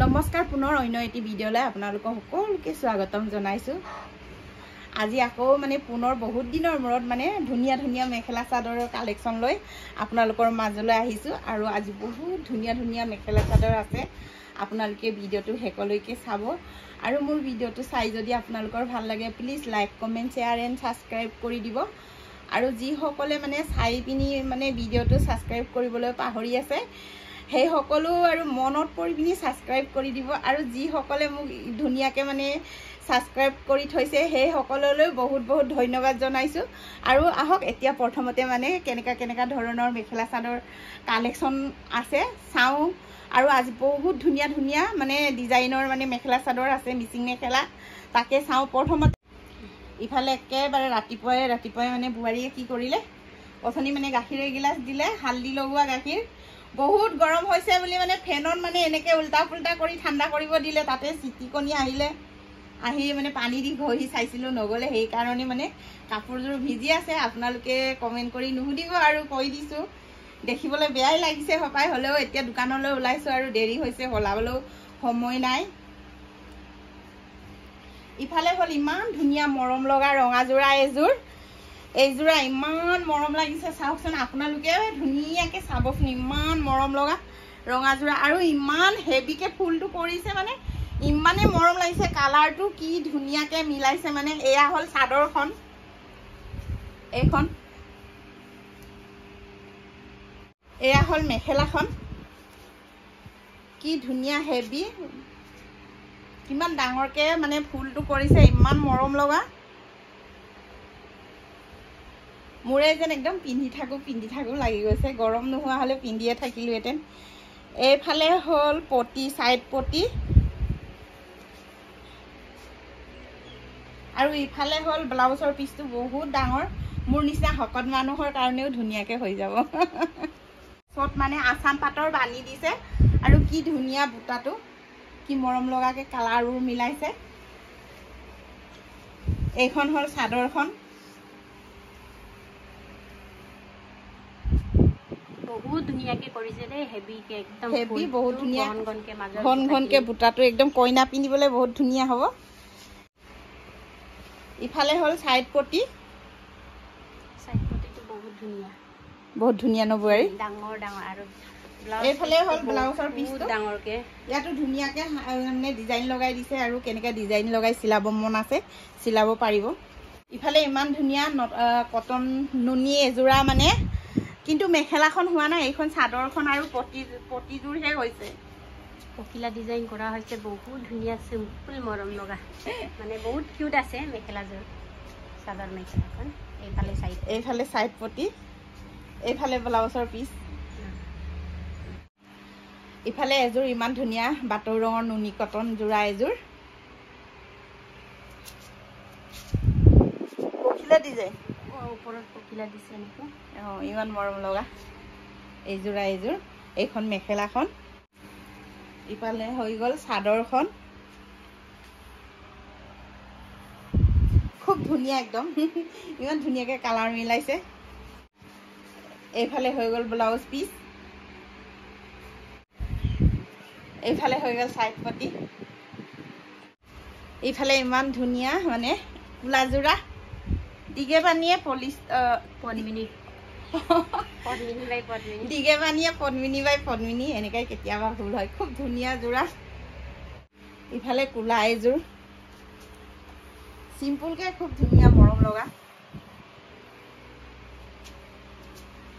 নমস্কাৰ পুনৰ অন্য এটি ভিডিঅ'লৈ আপোনালোকক সকলোকে স্বাগতম জনাইছো। আজি আকৌ পুনৰ বহুত দিনৰ মূৰত ধুনীয়া ধুনীয়া মেখেলা চাদৰৰ কালেকশ্যন লৈ আপোনালোকৰ মাজলৈ আহিছো আৰু আজি বহুত ধুনীয়া ধুনীয়া মেখেলা চাদৰ আছে। আপোনালোকে ভিডিঅ'টো শেষলৈকে চাব আৰু মোৰ ভিডিঅ'টো চাই যদি আপোনালোকৰ ভাল লাগে please like comment share and subscribe কৰি দিব আৰু যিসকলে চাই পিনি ভিডিঅ'টো সাবস্ক্ৰাইব কৰিবলৈ পাহৰি আছে সেই সকলো আৰু মনত পৰি পিনি সাবস্ক্ৰাইব কৰি দিব আৰু যিসকলে মোক ধুনীয়াকে সাবস্ক্ৰাইব কৰি থৈছে সেই সকললৈ বহুত বহুত ধন্যবাদ জনাইছো। আৰু আহক এতিয়া প্ৰথমতে কেনেকা ধৰণৰ মেখেলা চাদৰ কালেকশ্যন আছে চাও আৰু আজি বহুত ধুনীয়া ধুনীয়া ডিজাইনৰ মেখেলা চাদৰ আছে মিচিং মেখেলা তাকে চাও। প্ৰথমতে ইফালে একেবাৰে ৰাতিপুৱাই বুৱাৰীয়ে কি কৰিলে অথনি গাখীৰ এগিলাস দিলে হালদি লগোৱা গাখীৰ বহুত গৰম হৈছে বুলি ফেনত এনেকে উল্টা পুল্টা কৰি ঠাণ্ডা কৰিব দিলে তাতে চিটিকনি আহিলে আহি পানী দি ঘহি চাইছিলো নগলে সেই কাৰণে কাপোৰযোৰ ভিজি আছে। আপোনালোকে কমেন্ট কৰি নুসুধিব আৰু কৈ দিছো দেখিবলৈ বেয়াই লাগিছে হপাই হলেও এতিয়া দোকানলৈ ওলাইছো আৰু দেৰি হৈছে হলাবলৈও সময় নাই। ইফালে হল ইমান ধুনীয়া মৰম লগা ৰঙা যোৰা এইযোৰা ইমান মৰম লাগিছে চাওকচোন আপোনালোকে ধুনীয়াকে চাবচোন ইমান মৰম লগা ৰঙা যোৰা আৰু ইমান হেভিকে ফুলটো কৰিছে ইমানে মৰম লাগিছে কালাৰটো কি ধুনীয়াকে মিলাইছে এয়া হল চাদৰখন এইখন এয়া হল মেখেলাখন কি ধুনীয়া হেভি কিমান ডাঙৰকে ফুলটো কৰিছে ইমান মৰম লগা মোৰে যেন একদম পিন্ধি থাকো লাগি গৈছে গৰম নোহোৱা হলে পিন্ধিয়ে থাকিলোহেঁতেন। এইফালে হল পটি সাইড পটি আৰু ইফালে হল ব্লাউজৰ পিচটো বহুত ডাঙৰ মোৰ নিচিনা শকত মানুহৰ কাৰণেও ধুনীয়াকে হৈ যাব চত আসাম পাটৰ বানি দিছে আৰু কি ধুনীয়া বুটাটো কি মৰম লগাকে কালাৰবোৰ মিলাইছে। এইখন হল চাদৰখন বহুত ধুনীয়াকে কৰিছে দে হেভিকে একদম হেভি বহুত ধুনীয়া ঘনকে বুটাটো একদম কইনা পিন্ধিবলৈ বহুত ধুনীয়া হ'ব। ইফালে হল সাইড পটিটো বহুত ধুনীয়া নবুৱাৰী ডাঙৰ আৰু এইফালে হল ব্লাউজৰ পিচটো ডাঙৰকে ইয়াতো ধুনীয়াকে ডিজাইন লগাই দিছে আৰু কেনেকা ডিজাইন লগাই চিলাব মন আছে চিলাব পাৰিব। ইফালে ইমান ধুনীয়া কটন নুনি এযোৰা কিন্তু মেখেলাখন হোৱা নাই এইখন চাদৰখন আৰু পটিযোৰহে হৈছে পকিলা ডিজাইন কৰা হৈছে বহুত ধুনীয়া চিম্পল মৰম লগা বহুত কিউট আছে মেখেলাযোৰ চাদৰ মেখেলাখন এইফালে সাইড পটি এইফালে ব্লাউজৰ পিচ ইফালে এযোৰ ইমান ধুনীয়া বাটৰ ৰঙৰ নুনি কটন যোৰা এযোৰ পকিলা ডিজাইন ওপৰত পকিলা দিছে নেকি ইমান মৰম লগা এইযোৰা এইখন মেখেলাখন ইফালে হৈ গল চাদৰখন খুব ধুনীয়া একদম ইমান ধুনীয়াকে কালাৰ মিলাইছে। এইফালে হৈ গল ব্লাউজ পিচ এইফালে হৈ গল সাইড পটি এইফালে ইমান ধুনীয়া কোলা যোৰা দিগে বানিয়ে পদ্মিনী বাই পদ্মিনী এনেকাই কেতিয়াবা ভুল হয় খুব ধুনীয়া যোৰা। ইফালে কোলা এযোৰ চিম্পলকে খুব ধুনীয়া মৰম লগা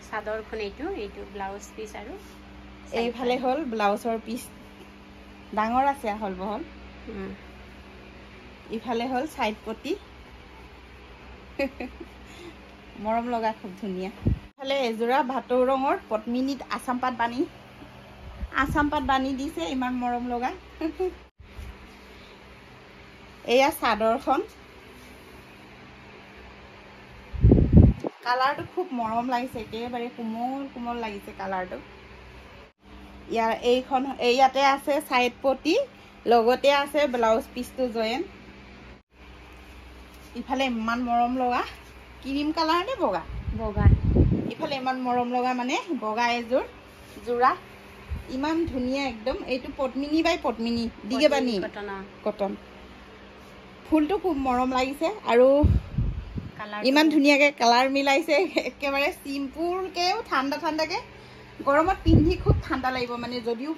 চাদৰখন এইটো ব্লাউজ পিচ আৰু এইফালে হল ব্লাউজৰ পিচ ডাঙৰ আছে হল বহল ইফালে হল সাইড পটি মৰম লগা খুব ধুনীয়া। ইফালে এযোৰা ভাটৌ ৰঙৰ পদ্মিনীত আসাম পাত বানি দিছে ইমান মৰম লগা এয়া চাদৰখন কালাৰটো খুব মৰম লাগিছে একেবাৰে কোমল লাগিছে কালাৰটো। ইয়াতে আছে সাইড পটি লগতে আছে ব্লাউজ পিচটো জয়েন ইফালে ইমান মৰম লগা ক্ৰীম কালাৰ নে বগা ইফালে ইফালে ইমান মৰম লগা বগা এযোৰ যোৰা ইমান ধুনীয়া একদম এইটো পদ্মিনী বাই পদ্মিনী দিগে বানি কটন ফুলটো খুব মৰম লাগিছে আৰু ইমান ধুনীয়াকৈ কালাৰ মিলাইছে একেবাৰে চিম্পুলকৈও ঠাণ্ডা ঠাণ্ডাকৈ গৰমত পিন্ধি খুব ঠাণ্ডা লাগিব মানে যদিও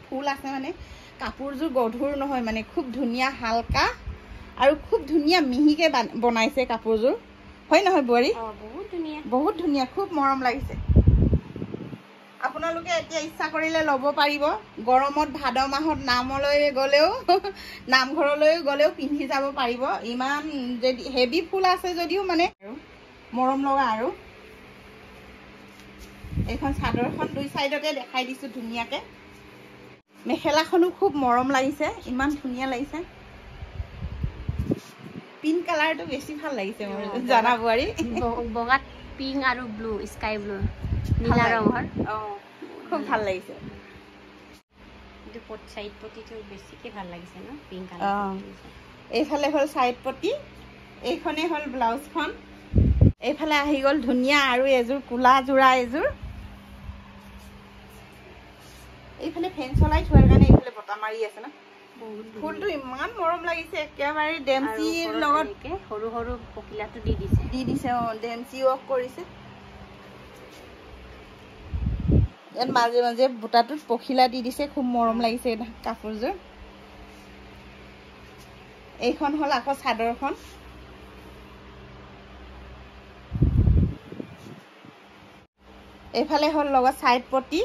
ফুল আছে মানে কাপোৰযোৰ গধুৰ নহয় মানে খুব ধুনীয়া হালকা আৰু খুব ধুনীয়া মিহিকৈ বনাইছে কাপোৰযোৰ হয় নহয় বোৱাৰী বহুত ধুনীয়া খুব মৰম লাগিছে আপোনালোকে এতিয়া ইচ্ছা কৰিলে ল'ব পাৰিব গৰমত ভাদ মাহত নামলৈ গ'লেও নামঘৰলৈ গ'লেও পিন্ধি যাব পাৰিব ইমান যদি হেভি ফুল আছে যদিও মানে মৰম লগা আৰু এইখন চাদৰখন দুই চাইডতে দেখাই দিছোঁ ধুনীয়াকৈ মেখেলাখনো খুব মৰম লাগিছে ইমান ধুনীয়া লাগিছে পিংক কালাৰটো বেছি ভাল লাগিছে মোৰ জানা বোৱাৰী বগাত পিংক আৰু ব্লু স্কাই ব্লু নীলা ৰঙৰ খুব ভাল লাগিছে সাইড পটিটো বেছিকৈ ভাল লাগিছে ন পিংক কালাৰ এইফালে হ'ল চাইড পটি এইখনে হ'ল ব্লাউজখন এইফালে আহি গ'ল ধুনীয়া আৰু এযোৰ কোলা যোৰা এযোৰ এইফালে ফেন চলাই থোৱাৰ কাৰণে এইফালে বতাহ মাৰি আছে ন ফুলটো ইমান মৰম লাগিছে একেবাৰে ডেমচিৰ লগত সৰু সৰু পখিলাটো দি দিছে ডেমচি ৱৰ্ক কৰিছে ইয়াত মাজে মাজে বুটাটোত পখিলা দি দিছে খুব মৰম লাগিছে কাপোৰযোৰ এইখন হ'ল আকৌ চাদৰখন এইফালে হ'ল লগত চাইড পটি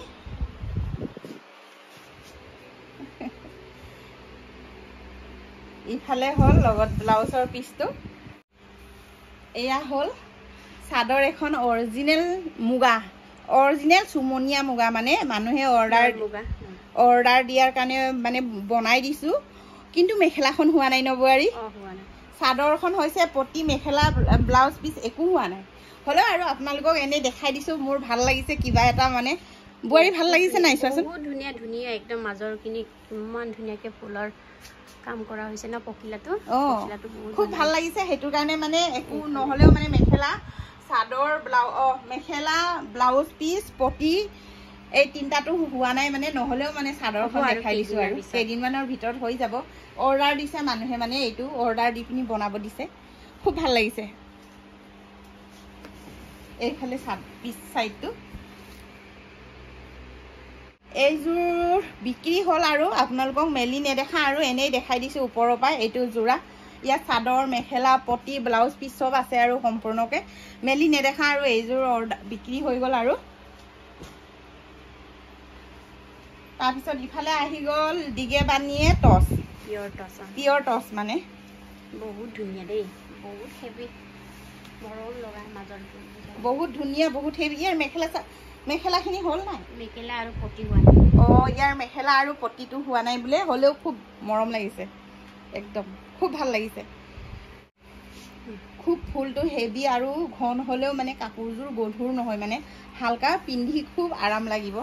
ইফালে হ'ল লগত ব্লাউজৰ পিচটো এয়া হ'ল চাদৰ এখন অৰিজিনেল মুগা অৰিজিনেল চুমনীয়া মুগা মানে মানুহে অৰ্ডাৰ দিয়াৰ কাৰণে মানে বনাই দিছোঁ কিন্তু মেখেলাখন হোৱা নাই নবোৱাৰী চাদৰখন হৈছে পটি মেখেলা ব্লাউজ পিচ একো হোৱা নাই হ'লেও আৰু আপোনালোকক এনেই দেখাই দিছোঁ মোৰ ভাল লাগিছে কিবা এটা মানে বোৱাৰী ভাল লাগিছে নাই চোৱাচোন বহুত ধুনীয়া ধুনীয়া একদম মাজৰখিনি কিমান ধুনীয়াকৈ ফুলৰ কাম কৰা হৈছে ন পখিলাটো খুব ভাল লাগিছে সেইটো কাৰণে মানে একো নহ'লেও মানে মেখেলা চাদৰ মেখেলা ব্লাউজ পিচ পটি এই তিনিটাটো হোৱা নাই মানে নহ'লেও মানে চাদৰখন দেখাই দিছোঁ আৰু কেইদিনমানৰ ভিতৰত হৈ যাব অৰ্ডাৰ দিছে মানুহে মানে এইটো অৰ্ডাৰ দি পিনি বনাব দিছে খুব ভাল লাগিছে এইফালে পিচ চাইডটো এইযোৰ বিক্ৰী হ'ল আৰু আপোনালোকক মেলি নেদেখা আৰু এনেই দেখাই দিছোঁ ওপৰৰ পৰা এইটো যোৰা ইয়াত চাদৰ মেখেলা পটি ব্লাউজ পিচ চব আছে আৰু সম্পূৰ্ণকৈ মেলি নেদেখা আৰু এইযোৰ বিক্ৰী হৈ গ'ল আৰু তাৰপিছত ইফালে আহি গ'ল দিগে বানিয়ে টচ পিয়ৰ টচ মানে বহুত ধুনীয়া দেই বহুত হেভি মৰম লগা মাজৰ বহুত ধুনীয়া বহুত হেভি ইয়াৰ মেখেলাখিনি হ'ল নাই মেখেলা আৰু পটি হোৱা নাই ইয়াৰ মেখেলা আৰু পটিটো হোৱা নাই বোলে হ'লেও খুব মৰম লাগিছে একদম খুব ভাল লাগিছে খুব ফুলটো হেভি আৰু ঘন হ'লেও মানে কাপোৰযোৰ গধুৰ নহয় মানে হালকা পিন্ধি খুব আৰাম লাগিব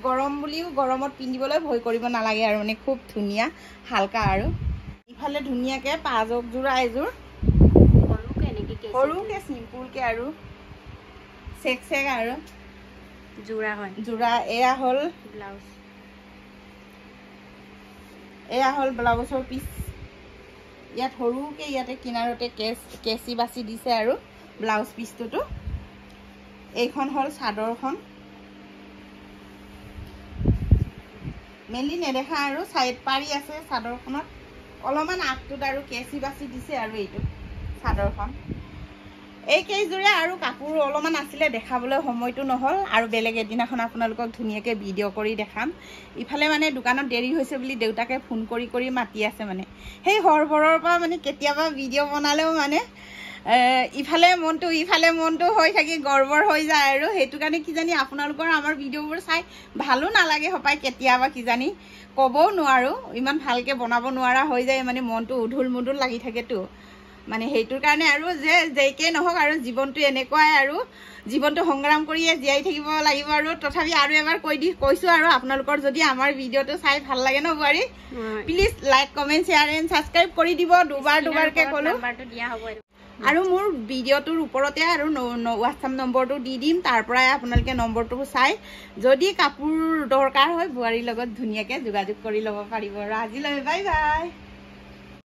গৰম বুলিও গৰমত পিন্ধিবলৈ ভয় কৰিব নালাগে আৰু মানে খুব ধুনীয়া হালকা আৰু ইফালে ধুনীয়াকৈ পাঁচক যোৰা এযোৰ সৰুকৈ চিম্পুলকৈ আৰু চেক আৰু যোৰা এয়া হ'ল ব্লাউজৰ পিচ ইয়াত সৰুকৈ ইয়াতে কিনাৰতে কেঁচি বাচি দিছে আৰু ব্লাউজ পিচটোতো এইখন হ'ল চাদৰখন মেলি নেদেখা আৰু চাইড পাৰি আছে চাদৰখনত অলপমান আগটোত আৰু কেঁচি বাচি দিছে আৰু এইটো চাদৰখন এইকেইযোৰে আৰু কাপোৰ অলপমান আছিলে দেখাবলৈ সময়টো নহ'ল আৰু বেলেগ এদিনাখন আপোনালোকক ধুনীয়াকৈ ভিডিঅ' কৰি দেখাম ইফালে মানে দোকানত দেৰি হৈছে বুলি দেউতাকে ফোন কৰি মাতি আছে মানে সেই হৰভৰৰ পৰা মানে কেতিয়াবা ভিডিঅ' বনালেও মানে ইফালে মনটো হৈ থাকি গৰ্বৰ হৈ যায় আৰু সেইটো কাৰণে কিজানি আপোনালোকৰ আমাৰ ভিডিঅ'বোৰ চাই ভালো নালাগে সপায় কেতিয়াবা কিজানি ক'বও নোৱাৰোঁ ইমান ভালকৈ বনাব নোৱাৰা হৈ যায় মানে মনটো উধুল মুধুল লাগি থাকেতো মানে সেইটোৰ কাৰণে আৰু যেইকে নহওক আৰু জীৱনটো এনেকুৱাই আৰু জীৱনটো সংগ্ৰাম কৰিয়ে জীয়াই থাকিব লাগিব আৰু তথাপি আৰু এবাৰ কৈছোঁ আৰু আপোনালোকৰ যদি আমাৰ ভিডিঅ'টো চাই ভাল লাগে ন বোৱাৰী please like comment share and subscribe কৰি দিব দুবাৰকৈ ক'লোঁ আৰু মোৰ ভিডিঅ'টোৰ ওপৰতে আৰু হোৱাটছআপ নম্বৰটো দি দিম তাৰ পৰাই আপোনালোকে নম্বৰটো চাই যদি কাপোৰ দৰকাৰ হয় বোৱাৰীৰ লগত ধুনীয়াকৈ যোগাযোগ কৰি ল'ব পাৰিব আৰু আজিলৈ বাই বাই